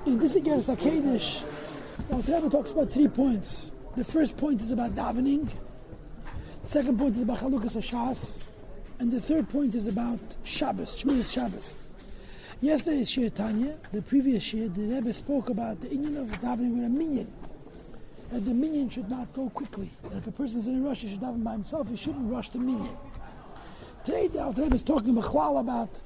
In this Igeres HaKodesh, the Rebbe talks about 3 points. The first point is about davening. The second point is about Chalukas HaShas. And the third point is about Shabbos, Shmiras Shabbos. Yesterday's Shir Tanya, the previous Shir, the Rebbe spoke about the inyan of davening with a minyan. That the minyan should not go quickly. That if a person is in a rush, he should daven by himself. He shouldn't rush the minyan. Today, the Rebbe is talking about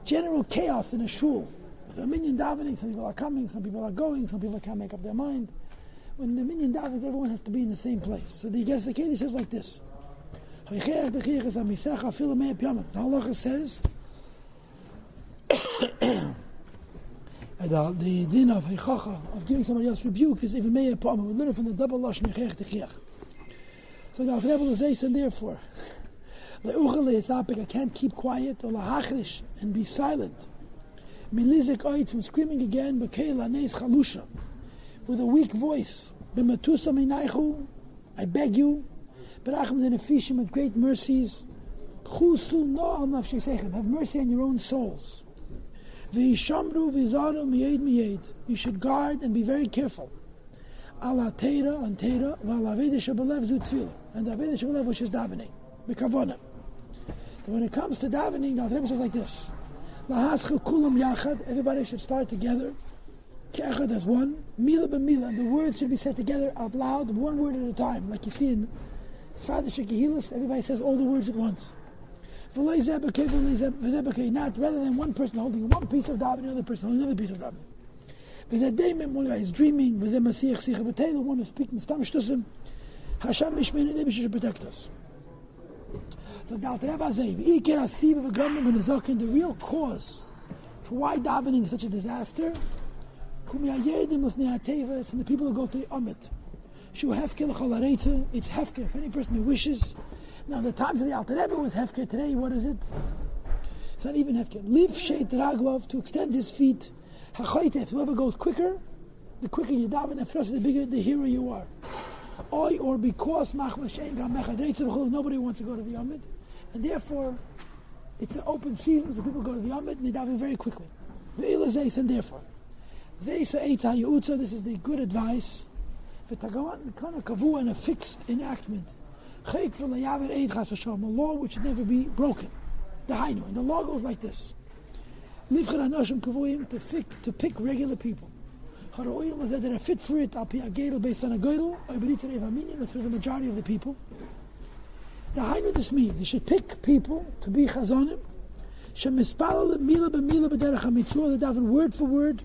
general chaos in a shul. There's a minyan davening, some people are coming, some people are going, some people can't make up their mind. When the minyan davens, everyone has to be in the same place. So the Yossi says like this. The halacha says the din of giving somebody else rebuke is even mei pa'am. We learn from the double lashon yechech techiach. So the Rebbe says, and therefore, I can't keep quiet or lahachrish and be silent. Milizik oit from screaming again, b'keila neis chalusha, with a weak voice. B'matusa minaychu, I beg you. Berachim denefishim, with great mercies. Chusu no al nafshesechem, have mercy on your own souls. V'yishamru v'zaru miyed miyed, you should guard and be very careful. Ala teira on teira, v'al aveda shebelev zu tefillah, and the aveda shebelev which is davening, b'kavona. When it comes to davening, the Rebbe says like this. Everybody should start together. Ke'echad as one. Mila b'mila. And the words should be said together out loud, one word at a time. Like you see in Sfada Shekihilis, everybody says all the words at once. Not rather than one person holding one piece of davening, another person holding another piece of davening. One guy is dreaming. One is speaking. Hashem should protect us. The real cause for why davening is such a disaster from the people who go to the Amit. It's hefker for any person who wishes. Now the times of the Alter Rebbe was hefker. Today, what is it? It's not even hefker. Liv sheit raglov, to extend his feet. Whoever goes quicker, the quicker you daven, the bigger the hero you are. Or because nobody wants to go to the Amit. And therefore, it's an open season, so people go to the Amit and they daven very quickly. And therefore, this is the good advice. And a fixed enactment. A law which should never be broken. And the law goes like this. To pick regular people. That are fit for it, based on a goydel, or through the majority of the people. The Hainu this means they should pick people to be chazonim, shemispalal mila b'mila b'derech hamitzvah, that daven word for word,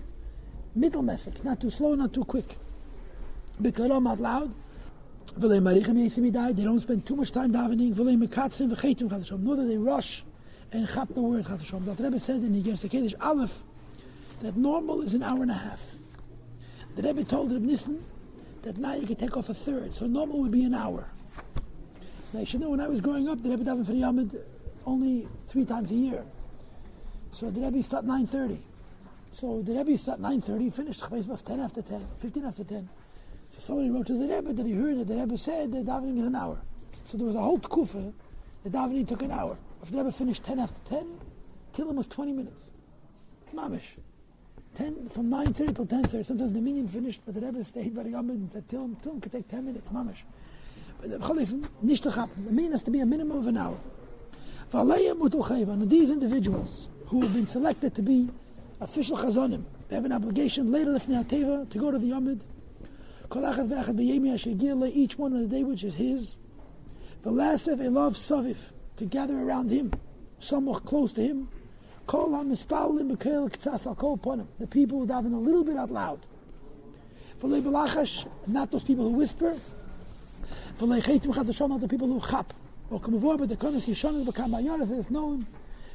middle message, not too slow, not too quick. B'karam out loud. V'lei marichim yesimidai, they don't spend too much time davening. V'lei mekatzrim v'cheitim chadashom, nor that they rush and chap the word chadashom. The Rebbe said in Yossi Kodesh Aleph that normal is an hour and a half. The Rebbe told Reb Nissen that now you can take off a third, so normal would be an hour. Now you should know, when I was growing up, the Rebbe davened for the Yamid only 3 times a year. So the Rebbe start 9:30. So the Rebbe start 9:30, finished Chavez 10 after 10, 15 after 10. So somebody wrote to the Rebbe that he heard that the Rebbe said that davening is an hour. So there was a whole tkufa, the davening took an hour. If the Rebbe finished 10 after 10, till him was 20 minutes. Mamish. 10 from 9:30 till 10:30. Sometimes the minyan finished, but the Rebbe stayed by the Yamid and said, till him could take 10 minutes, mamish. But the minyan has to be a minimum of an hour. And these individuals who have been selected to be official chazonim, they have an obligation later lifnei hateva to go to the Yamid. Each one on the day which is his. To gather around him, somewhat close to him. The people who daven a little bit out loud. Not those people who whisper. Not the people who chap. Is known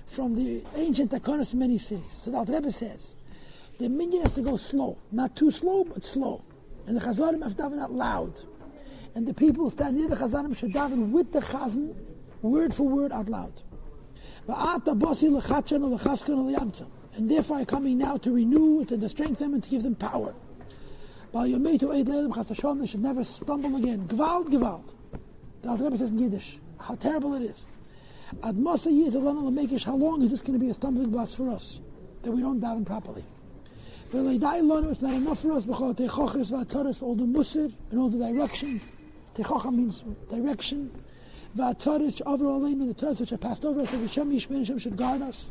from the ancient takonos in many cities. So the Alter Rebbe says, the minyan has to go slow. Not too slow, but slow. And the chazanim have to daven out loud. And the people who stand near the chazanim should daven with the chazan, word for word out loud. And therefore I'm coming now to renew, to strengthen them, and to give them power. They should never stumble again. Gewalt, gewalt. The Alter Rebbe says in Yiddish, how terrible it is. How long is this going to be a stumbling block for us, that we don't daven properly? It's not enough for us, all the musr and all the direction. Techocha means direction. Overall in the Torah which I passed over, I said, Hashem should guard us.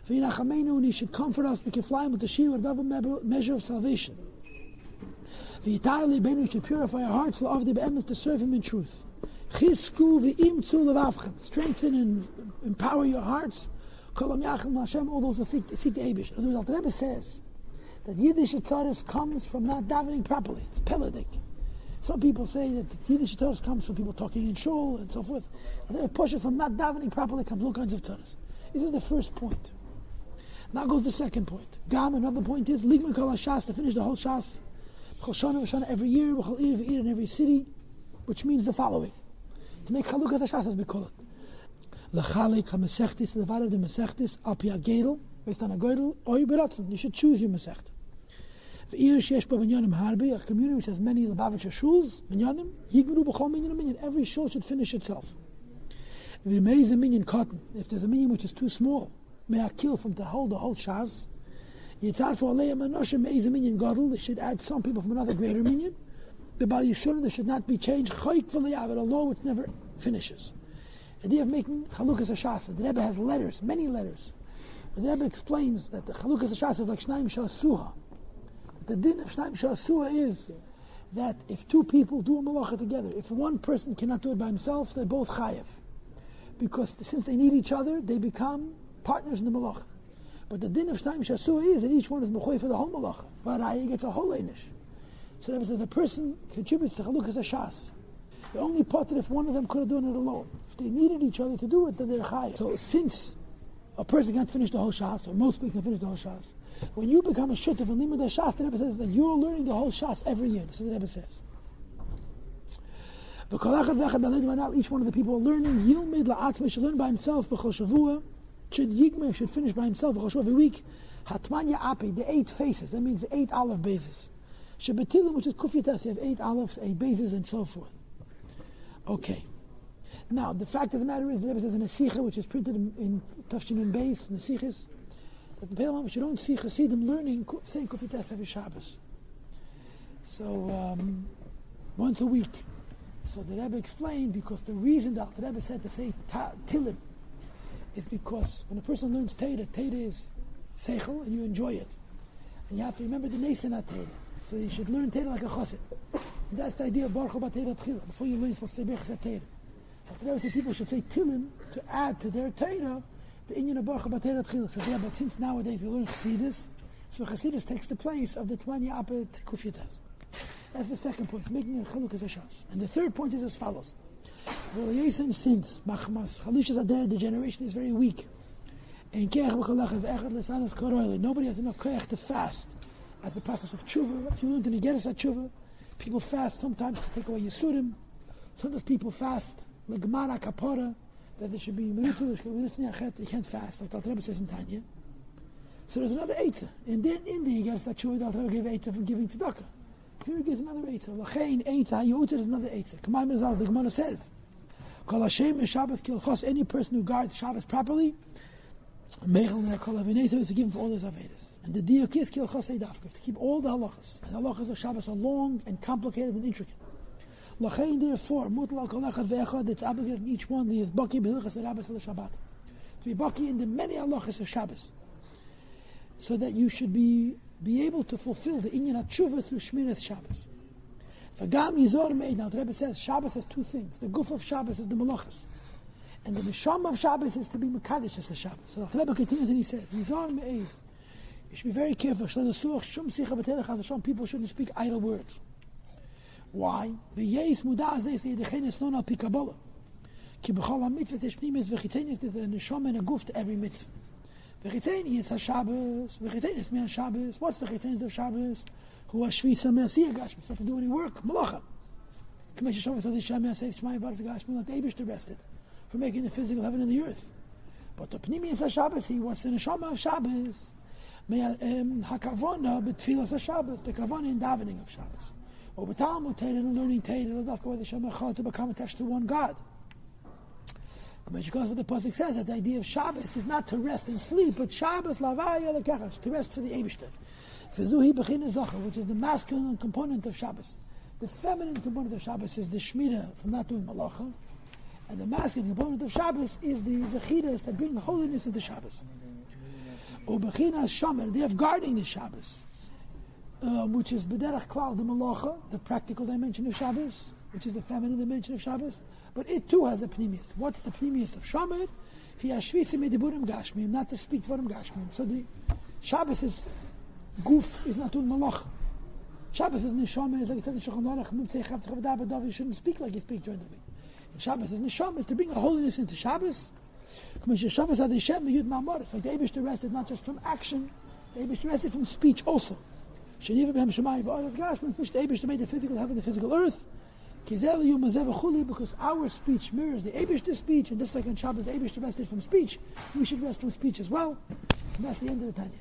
And he should comfort us, we can fly with the shir, a double measure of salvation. He should purify our hearts to serve him in truth. Strengthen and empower your hearts. All those who seek the Eibush. The Rebbe says that Yiddish Torah comes from not davening properly. It's peledic. Some people say that Yiddish Torah comes from people talking in shul and so forth. And they push it from not davening properly comes all kinds of Torahs. This is the first point. Now goes the second point. Another point is Ligman Kol HaShas, to finish the whole Shas. Every year, in every city, which means the following. To make Chalukas HaShas, as we call it. L'chalik ha-mesechtis, the divided the mesechtis, al pi ha-gedel, based on a gedel, oy beratzen. You should choose your mesechta. V'ir sheyesh ba minyanim harbi, a community which has many Lubavitcher shuls, minyanim, yigmeru b'chol minyan, every shul should finish itself. V'meiz a minyan cotton, if there's a minyan which is too small, may I kill from to hold the whole shas. Yitzad for alei manosha meiz a minyan gadol, they should add some people from another greater minyan. The Bal Yeshurah, there should not be changed, chayk v'leyav, a law which never finishes. The idea of making Chalukas HaShas, the Rebbe has letters, many letters. The Rebbe explains that the Chalukas HaShas is like Shnaim Sha'asuha. The din of Shnaim Sha'asuha is that if two people do a malacha together, if one person cannot do it by himself, they're both chayev. Because since they need each other, they become partners in the malacha. But the din of Shnaim Sha'asuha is that each one is mechoy for the whole malacha. But he gets a whole einish. So the Rebbe says if a person contributes to Chalukas HaShas, the only part that if one of them could have done it alone. If they needed each other to do it, then they're chayav. So since a person can't finish the whole shas, or most people can finish the whole shas, when you become a shutuf and limud shas, the Rebbe says that you're learning the whole shas every year. This is what the Rebbe says. Each one of the people are learning. Yilmid la'atzmei should learn by himself. B'chol shavua should finish by himself. B'chol shavua every week. Hatmanya api, the 8 faces. That means the 8 olive bases. Shebetilim, which is kufyatas, you have 8 olives, 8 bases, and so forth. Okay. Now, the fact of the matter is, the Rebbe says in a Sikha, which is printed in Tafshin and Beis, in the Sikhis, that the Peilam, which you don't see Chassidim learning, saying Kufitas every Shabbos. So, once a week. So the Rebbe explained, because the reason that the Rebbe said to say Tilim is because when a person learns Teda is Seichel, and you enjoy it. And you have to remember the Nesanat Teda. So you should learn Teda like a Chassid. And that's the idea of Baruch Hu B'Teda Tchila. Before you learn, you're supposed to say Bechas Teda. The Rebbe said people should say Tilim to add to their Teda the Inyan of Baruch Hu B'Teda Tchila. So yeah, but since nowadays we learn Chassidus, so Chassidus takes the place of the Tanya Apet Kufyatas. That's the second point, making a Chalukas HaShas. And the third point is as follows. Since Machmas, Chalishas Adar, the generation is very weak. And nobody has enough koyach to fast. As the process of tshuva, as you learn in the Geras tshuva, people fast sometimes to take away Yisurim. Sometimes people fast, like Gemara Kapora, that there should be Meritul, you can't fast, like the Rebbe says in Tanya. So there's another Eitzah. And then in the Geras tshuva, the Rebbe gave Eitzah for giving tzedakah. Here he gives another Eitzah. Lachein Eitzah, Hayutzah is another Eitzah. Kamay Mezal, the Gemara says, Kol Hashem is Shabbos Kilchos, any person who guards Shabbos properly, Mechel Kol Avinesa is given for all his Avedis. And the Diuk is Kilchos Eidafka, to keep all the halachas. And the halachas of Shabbos are long and complicated and intricate. Lachein, therefore, Mutal Al Kol Echad Ve'echad, it's obligated in each one, is Baki B'Hilchas V'Rabbas L'Shabbat. To be Baki in the many halachas of Shabbos. So that you should be able to fulfill the Inyan HaTshuva through Shmiras Shabbos. V'gam Yizor Me'ed, now the Rebbe says, Shabbos has 2 things. The Guf of Shabbos is the Malachas. And the Neshama of Shabbos is to be Mekadesh as the Shabbos. So the Rebbe continues and he says, Yizor Me'ed, you should be very careful. People shouldn't speak idle words. Why? There's a Neshama and a Guf to every mitzvah. V'chiteni is HaShabbos. V'chiteni is Me'an Shabbos. What's the chiteni of Shabbos? Who Hashvisa Me'asiyah Gashmi. It's not to do any work. Malacha. K'mei Shabbos says Yisham Me'aseh Shmai Barzeh Gashmi. Let the Eibush rested for making the physical heaven and the earth. But the Pnimi is HaShabbos. He wants the Neshama of Shabbos. HaKavona B'tfilas HaShabbos. The Kavona in davening of Shabbos. Or B'talmud Teda and learning Teda. L'davka with the Shemachah to become attached to one God. Because what the pasuk says, that the idea of Shabbos is not to rest and sleep, but Shabbos lavaya lekechash, to rest for the Eibishter. V'zuhi b'china zocher, which is the masculine component of Shabbos. The feminine component of Shabbos is the shmira from not doing malacha, and the masculine component of Shabbos is the zechiras that bring holiness into Shabbos. Ubechina shomer, they have guarding the Shabbos, which is b'derech klal the malacha, the practical dimension of Shabbos, which is the feminine dimension of Shabbos, but it too has a pnimius. What's the pnimius of shomer? He hashvisi mediburim gashmim, not to speak for him gashmim. So the Shabbos is goof is not doing malacha. Shabbos is neshama, is like it says in Shulchan Aruch, Muvtzei Chav Tzchav Da'at B'Dav, you shouldn't speak like you speak during the week. And Shabbos is neshama, is to bring a holiness into Shabbos. Shabbos had Hashem Yud Ma'amoris, like the Eibush rested not just from action, the Eibush rested from speech also. Sheniva B'hem Shemayim V'Aretz Gashmi, which the Eibush made the physical heaven, the physical earth. Kizelu Mazev Chuli, because our speech mirrors the Eibush speech, and just like on Shabbos the Eibush rested from speech, we should rest from speech as well. And that's the end of the Tanya.